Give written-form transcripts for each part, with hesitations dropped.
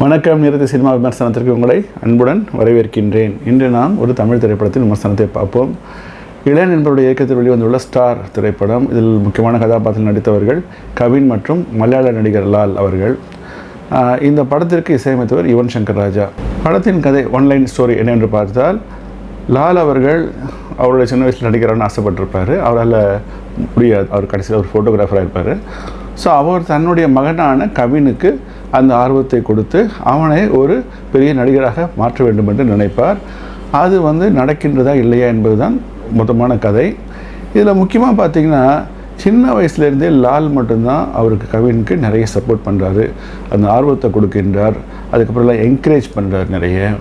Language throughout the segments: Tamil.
வணக்கம். நிறுத்தி சினிமா விமர்சனத்திற்கு உங்களை அன்புடன் வரவேற்கின்றேன். இன்று நாம் ஒரு தமிழ் திரைப்படத்தின் விமர்சனத்தை பார்ப்போம். இளையன் என்பவருடைய இயக்கத்தில் வெளிவந்துள்ள ஸ்டார் திரைப்படம். இதில் முக்கியமான கதாபாத்திரம் நடித்தவர்கள் கவின் மற்றும் மலையாள நடிகர் லால் அவர்கள். இந்த படத்திற்கு இசையமைத்தவர் யுவன் சங்கர் ராஜா. படத்தின் கதை ஒன்லைன் ஸ்டோரி என்னவென்று பார்த்தால், லால் அவர்கள் அவருடைய சின்ன வயசில் நடிகரான்னு ஆசைப்பட்டிருப்பார். அவரால் முடியாது. அவர் கடைசியில் ஒரு ஃபோட்டோகிராஃபராக இருப்பார். ஸோ அவர் தன்னுடைய மகனான கவினுக்கு அந்த ஆர்வத்தை கொடுத்து அவனை ஒரு பெரிய நடிகராக மாற்ற வேண்டும் என்று நினைப்பார். அது நடக்கின்றதா இல்லையா என்பது தான் மொத்தமான கதை. இதில் முக்கியமாக பார்த்திங்கன்னா, சின்ன வயசுலேருந்தே லால் மட்டும்தான் அவருக்கு கவினுக்கு நிறைய சப்போர்ட் பண்ணுறாரு. அந்த ஆர்வத்தை கொடுக்கின்றார். அதுக்கப்புறம் என்கரேஜ் பண்ணுறார் நிறைய.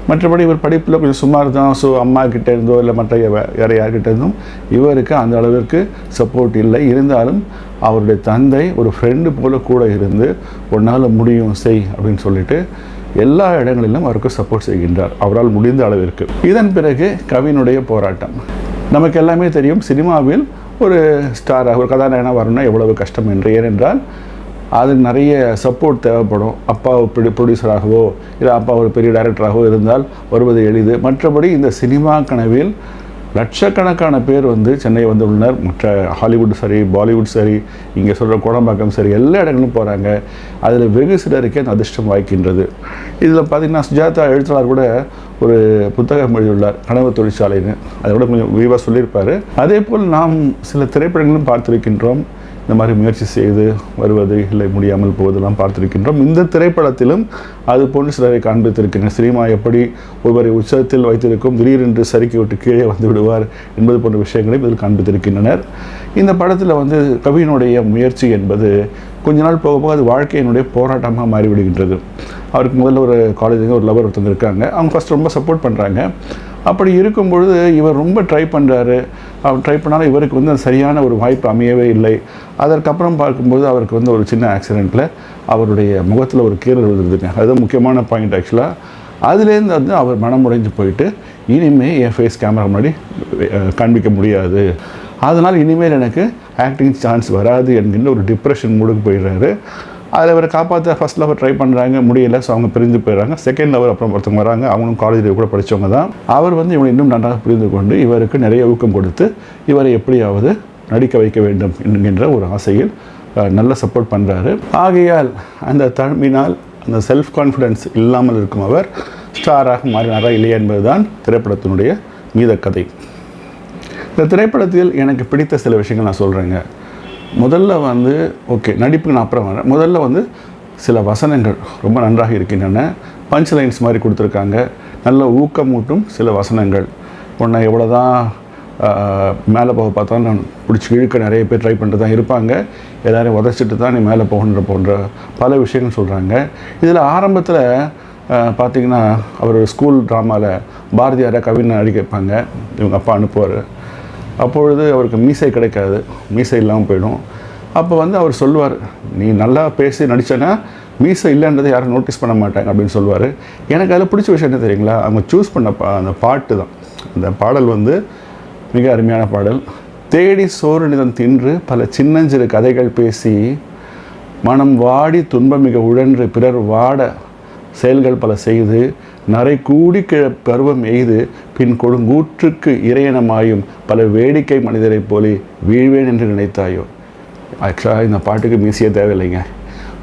மற்றபடி இவர் படிப்பில் கொஞ்சம் சுமார் தான். ஸோ அம்மா கிட்டே இருந்தோ இல்லை மற்ற வேறு யார்கிட்ட இருந்தும் இவருக்கு அந்த அளவிற்கு சப்போர்ட் இல்லை. இருந்தாலும் அவருடைய தந்தை ஒரு ஃப்ரெண்டு போல் கூட இருந்து உன்னால் முடியும் செய் அப்படின்னு சொல்லிட்டு எல்லா இடங்களிலும் அவருக்கு சப்போர்ட் செய்கின்றார், அவரால் முடிந்த அளவிற்கு. இதன் பிறகு கவினுடைய போராட்டம். நமக்கு எல்லாமே தெரியும், சினிமாவில் ஒரு ஸ்டாராக ஒரு கதாநாயகனாக வரணும்னா எவ்வளவு கஷ்டம் என்று. ஏனென்றால் அது நிறைய சப்போர்ட் தேவைப்படும். அப்பா ப்ரொடியூசராகவோ இல்லை அப்பா ஒரு பெரிய டைரக்டராகவோ இருந்தால் வருவது எளிது. மற்றபடி இந்த சினிமா கனவில் லட்சக்கணக்கான பேர் சென்னை உள்ளனர். மற்ற ஹாலிவுட் சரி, பாலிவுட் சரி, இங்கே சொல்கிற கோடம்பாக்கம் சரி, எல்லா இடங்களும் போகிறாங்க. அதில் வெகு சிலருக்கே அந்த அதிர்ஷ்டம் வாய்க்கின்றது. இதில் பார்த்திங்கன்னா சுஜாதா எழுத்தாளர் கூட ஒரு புத்தகம் எழுதியுள்ளார், கனவு தொழிற்சாலைன்னு. அதை கூட கொஞ்சம் விரிவாக சொல்லியிருப்பார். அதே போல் நாம் சில திரைப்படங்களும் பார்த்திருக்கின்றோம். இந்த மாதிரி முயற்சி செய்து வருவது இல்லை முடியாமல் போவதெல்லாம் பார்த்திருக்கின்றோம். இந்த திரைப்படத்திலும் அது போன்று சிலரை காண்பித்திருக்கின்றனர். சினிமா எப்படி ஒருவரை உச்சத்தில் வைத்திருக்கும், திடீரென்று சறுக்கி விட்டு கீழே வந்து விடுவார் என்பது போன்ற விஷயங்களை இதில் காண்பித்திருக்கின்றனர். இந்த படத்தில் கவினுடைய முயற்சி என்பது கொஞ்ச நாள் போக போக அது வாழ்க்கையினுடைய போராட்டமாக மாறிவிடுகின்றது. அவருக்கு முதல்ல ஒரு காலேஜுங்க ஒரு லவர் ஒருத்தவங்க இருக்காங்க. அவங்க ஃபஸ்ட் ரொம்ப சப்போர்ட் பண்ணுறாங்க. அப்படி இருக்கும்பொழுது இவர் ரொம்ப ட்ரை பண்ணுறாரு. அவர் ட்ரை பண்ணாலும் இவருக்கு சரியான ஒரு வாய்ப்பு அமையவே இல்லை. அதற்கப்புறம் பார்க்கும்போது அவருக்கு ஒரு சின்ன ஆக்சிடெண்ட்டில் அவருடைய முகத்தில் ஒரு கீறல் விழுதுங்க. அதுதான் முக்கியமான பாயிண்ட் ஆக்சுவலாக. அதுலேருந்து அவர் மனமுடைஞ்சு போயிட்டு இனிமேல் என் ஃபேஸ் கேமரா முன்னாடி காண்பிக்க முடியாது, அதனால் இனிமேல் எனக்கு ஆக்டிங் சான்ஸ் வராது என்கின்ற ஒரு டிப்ரெஷன் மூடுக்கு போயிடுறாரு. அதில் அவரை காப்பாற்ற ஃபஸ்ட் லவர் ட்ரை பண்ணுறாங்க, முடியலை. ஸோ அவங்க பிரிந்து போயிடுறாங்க. செகண்ட் லவர் அப்புறம் ஒருத்தவங்க வராங்க, அவங்களும் காலேஜில் கூட படித்தவங்க தான். அவர் இவனை இன்னும் நன்றாக புரிந்து கொண்டு இவருக்கு நிறைய ஊக்கம் கொடுத்து இவரை எப்படியாவது நடிக்க வைக்க வேண்டும் என்கின்ற ஒரு ஆசையில் நல்ல சப்போர்ட் பண்ணுறாரு. ஆகையால் அந்த தழும்பினால் அந்த செல்ஃப் கான்ஃபிடென்ஸ் இல்லாமல் இருக்கும் அவர் ஸ்டாராக மாறினாரா இல்லையா என்பது தான் திரைப்படத்தினுடைய மீத கதை. இந்த திரைப்படத்தில் எனக்கு பிடித்த சில விஷயங்கள் நான் சொல்கிறேங்க. முதல்ல ஓகே, நடிப்புக்கு நான் அப்புறம் வரேன். முதல்ல சில வசனங்கள் ரொம்ப நன்றாக இருக்கின்றன. பஞ்ச் லைன்ஸ் மாதிரி கொடுத்துருக்காங்க. நல்ல ஊக்கமூட்டும் சில வசனங்கள். உன்னை எவ்வளோ தான் மேலே போக பார்த்தாலும் நான் பிடிச்சி இழுக்க நிறைய பேர் ட்ரை பண்ணிட்டு தான் இருப்பாங்க. எல்லோரையும் உதச்சிட்டு தான் நீ மேலே போன்ற பல விஷயங்கள் சொல்கிறாங்க. இதில் ஆரம்பத்தில் பார்த்திங்கன்னா அவர் ஸ்கூல் ட்ராமாவில் பாரதியாரை கவினை நடிக்க வைப்பாங்க. இவங்க அப்பா அனுப்புவார். அப்பொழுது அவருக்கு மீசை கிடைக்காது, மீசை இல்லாமல் போயிடும். அப்போ அவர் சொல்லுவார், நீ நல்லா பேசி நடித்தேன்னா மீசை இல்லைன்றதை யாரும் நோட்டீஸ் பண்ண மாட்டாங்க அப்படின்னு சொல்லுவார். எனக்கு அதில் பிடிச்ச விஷயம் என்ன தெரியுங்களா, அவங்க சூஸ் பண்ண அந்த பாட்டு தான். அந்த பாடல் மிக அருமையான பாடல். தேடி சோறு நிதம் தின்று பல சின்னஞ்சிறு கதைகள் பேசி மனம் வாடி துன்பமிக உழன்று பிறர் வாட செயல்கள் பல செய்து நரை கூடி பருவம் எய்து பின் கொடுங்கூற்றுக்கு இறையனமாயும் பல வேடிக்கை மனிதரை போலே வீழ்வேன் என்று நினைத்தாயோ. ஆக்சுவலாக இந்த பாட்டுக்கு மீசையே தேவையில்லைங்க.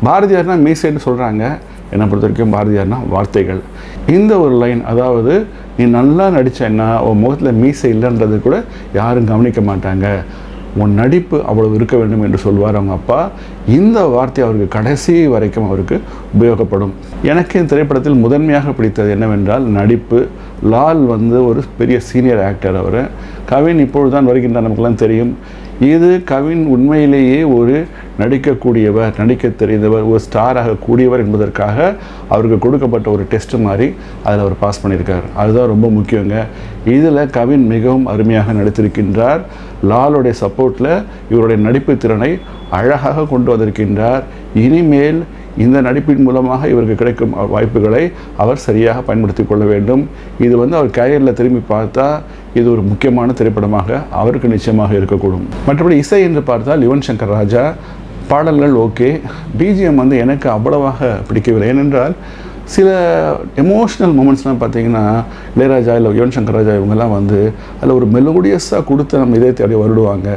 பாரதியார்னா மீசைன்னு சொல்கிறாங்க. என்னை பொறுத்த வரைக்கும் பாரதியார்னா வார்த்தைகள். இந்த ஒரு லைன், அதாவது நீ நல்லா நடித்தேன்னா உன் முகத்தில் மீசை இல்லைன்றது கூட யாரும் கவனிக்க மாட்டாங்க, உன் நடிப்பு அவ்வளவு இருக்க வேண்டும் என்று சொல்வார் அவங்க அப்பா. இந்த வார்த்தை அவருக்கு கடைசி வரைக்கும் அவருக்கு உபயோகப்படும். எனக்கு இந்த திரைப்படத்தில் முதன்மையாக பிடித்தது என்னவென்றால் நடிப்பு. லால் ஒரு பெரிய சீனியர் ஆக்டர். அவர் கவின் இப்பொழுதுதான் வருகின்றார், நமக்கெல்லாம் தெரியும். இது கவின் உண்மையிலேயே ஒரு நடிக்கக்கூடியவர், நடிக்க தெரிந்தவர், ஒரு ஸ்டாராக கூடியவர் என்பதற்காக அவருக்கு கொடுக்கப்பட்ட ஒரு டெஸ்ட் மாதிரி அதில் அவர் பாஸ் பண்ணியிருக்கார். அதுதான் ரொம்ப முக்கியங்க. இதில் கவின் மிகவும் அருமையாக நடித்திருக்கின்றார். லாலுடைய சப்போர்ட்டில் இவருடைய நடிப்பு திறனை அழகாக கொண்டு வந்திருக்கின்றார். இனிமேல் இந்த நடிப்பின் மூலமாக இவருக்கு கிடைக்கும் வாய்ப்புகளை அவர் சரியாக பயன்படுத்தி கொள்ள வேண்டும். இது அவர் கேரியரில் திரும்பி பார்த்தா இது ஒரு முக்கியமான திரைப்படமாக அவருக்கு நிச்சயமாக இருக்கக்கூடும். மற்றபடி இசை என்று பார்த்தால் யுவன் சங்கர் ராஜா பாடல்கள் ஓகே. பிஜிஎம் எனக்கு அவ்வளவாக பிடிக்கவில்லை. ஏனென்றால் சில எமோஷ்னல் மூமெண்ட்ஸ்லாம் பார்த்திங்கன்னா இளையராஜா இல்லை யுவன் சங்கர் ராஜா இவங்கெல்லாம் வந்து அதில் ஒரு மெலோடியஸாக கொடுத்து நம்ம இதயத்தை அப்படியே வருடுவாங்க.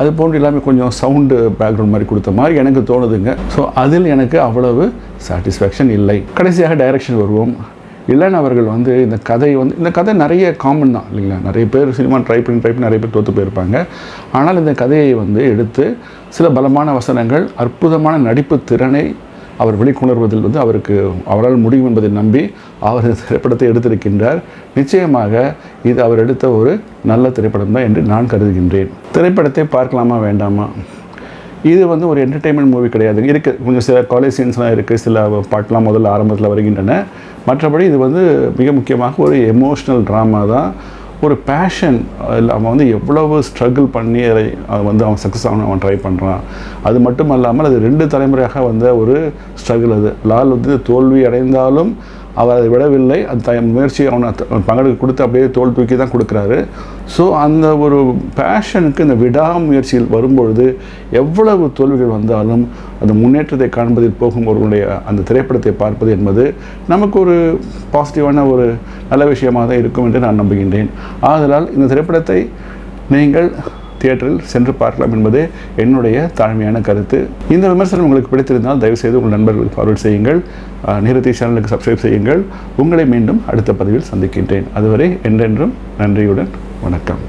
அது போன்று எல்லாமே கொஞ்சம் சவுண்டு பேக்ரவுண்ட் மாதிரி கொடுத்த மாதிரி எனக்கு தோணுதுங்க. ஸோ அதில் எனக்கு அவ்வளவு சாட்டிஸ்ஃபேக்ஷன் இல்லை. கடைசியாக டைரக்ஷன் வருவோம். இளன் அவர்கள் வந்து இந்த கதை நிறைய காமன் தான் இல்லைங்களா. நிறைய பேர் சினிமா ட்ரை பண்ணி நிறைய பேர் தோற்று போயிருப்பாங்க. ஆனால் இந்த கதையை வந்து எடுத்து சில பலமான வசனங்கள், அற்புதமான நடிப்பு திறனை அவர் வெளிக்கொணர்வதில் வந்து அவரால் முடியும் என்பதை நம்பி அவர் திரைப்படத்தை எடுத்திருக்கின்றார். நிச்சயமாக இது அவர் எடுத்த ஒரு நல்ல திரைப்படம் தான் என்று நான் கருதுகின்றேன். திரைப்படத்தை பார்க்கலாமா வேண்டாமா? இது வந்து ஒரு என்டர்டெயின்மெண்ட் மூவி கிடையாது. இருக்குது, கொஞ்சம் சில காலேஜ் சீன்ஸ்லாம் இருக்குது, சில பாட்டெலாம் முதல்ல ஆரம்பத்தில் வருகின்றன. மற்றபடி இது வந்து மிக முக்கியமாக ஒரு எமோஷ்னல் ட்ராமா தான். ஒரு பேஷன், அவன் வந்து எவ்வளவு ஸ்ட்ரகிள் பண்ணி அதை வந்து அவன் சக்ஸஸ் ஆகணும் அவன் ட்ரை பண்ணுறான். அது மட்டும் அல்லாமல் அது 2 தலைமுறையாக வந்த ஒரு ஸ்ட்ரகிள். அது லால் வந்து தோல்வி அடைந்தாலும் அவர் அதை விடவில்லை. அந்த முயற்சி அவனை பங்கெடுக்க கொடுத்து அப்படியே தோல் தூக்கி தான் கொடுக்குறாரு. ஸோ அந்த ஒரு பேஷனுக்கு இந்த விடாமுயற்சியில் வரும்பொழுது எவ்வளவு தோல்விகள் வந்தாலும் அந்த முன்னேற்றத்தை காண்பதில் போகும் ஒருவருடைய அந்த திரைப்படத்தை பார்ப்பது என்பது நமக்கு ஒரு பாசிட்டிவான ஒரு நல்ல விஷயமாக தான் இருக்கும் என்று நான் நம்புகின்றேன். ஆதலால் இந்த திரைப்படத்தை நீங்கள் தியேட்டரில் சென்று பார்க்கலாம் என்பதே என்னுடைய தாழ்மையான கருத்து. இந்த விமர்சனம் உங்களுக்கு பிடித்திருந்தால் தயவுசெய்து உங்கள் நண்பர்களுக்கு ஃபார்வர்ட் செய்யுங்கள். நிரதி சேனலுக்கு சப்ஸ்கிரைப் செய்யுங்கள். உங்களை மீண்டும் அடுத்த பதிவில் சந்திக்கின்றேன். அதுவரை என்றென்றும் நன்றியுடன் வணக்கம்.